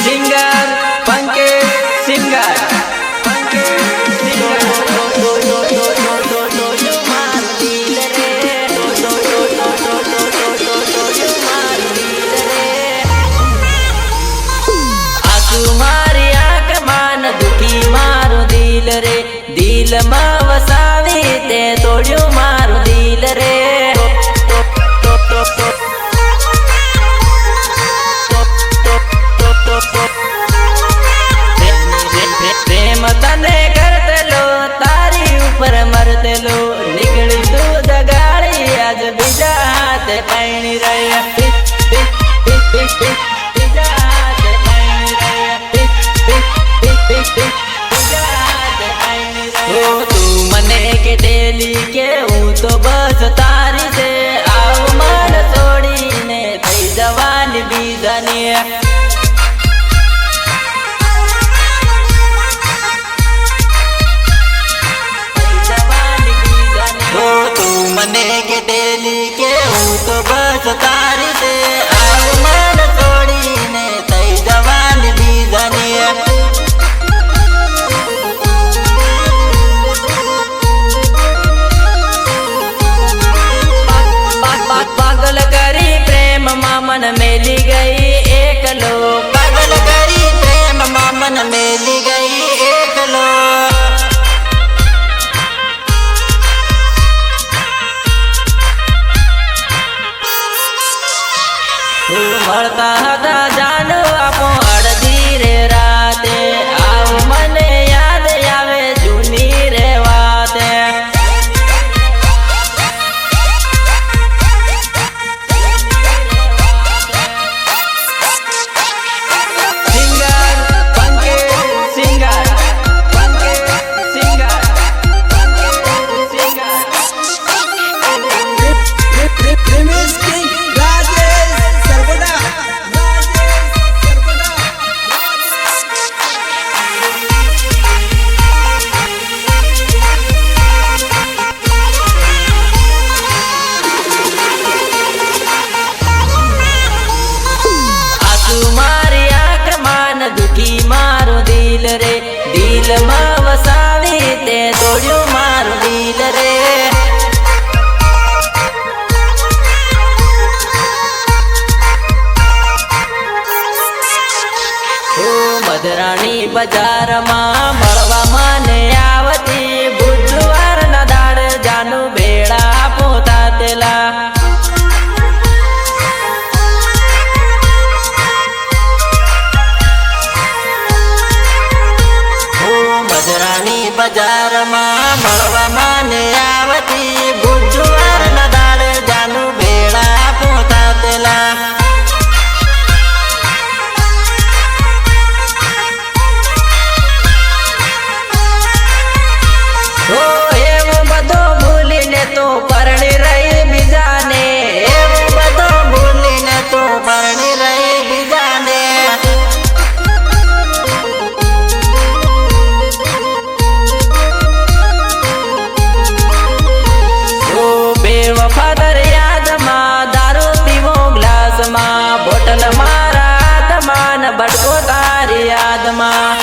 singer Pankaj singer दिल में वसावी ते तोड़्यो मारो दिल रे प्रेम तने करते लो तारी ऊपर मरते लो निकली तू दगाड़ी आज बीजा हाथ पैनी रहे के डेली के हूँ तो बस तारी से आओ मन छोड़ी ने थई जवानी बीजानी हो तू मने के डेली के हूँ तो बस तारी से आओ मन छोड़ी ने थई जवानी बीजानी पागल करी प्रेम मामन मेली गई एक लो पागल करी प्रेम मामन मेली गई एक लो मरता था जान आपो अड़धी रे राते आओ मने याद आवे जूनी रे वाते रे दिल में वसावी ते तोड़्यो मारो दिल रे ओ मधरानी बाजार में मरवा माने आवती बुधवार ना दाड़ जानू बेड़ा पोता तेला बाजार में मरवा माने आवती बुधवार न दाड़ जानू बेड़ा पोता तेला हो एवं बधो भूली ने तो परणी रही बीजाने एवं बधो भूली ने तो परणी रही बीजाने वफादार याद में दारू पीवो ग्लास में बोतल मारा हाथ में बटको तारी याद में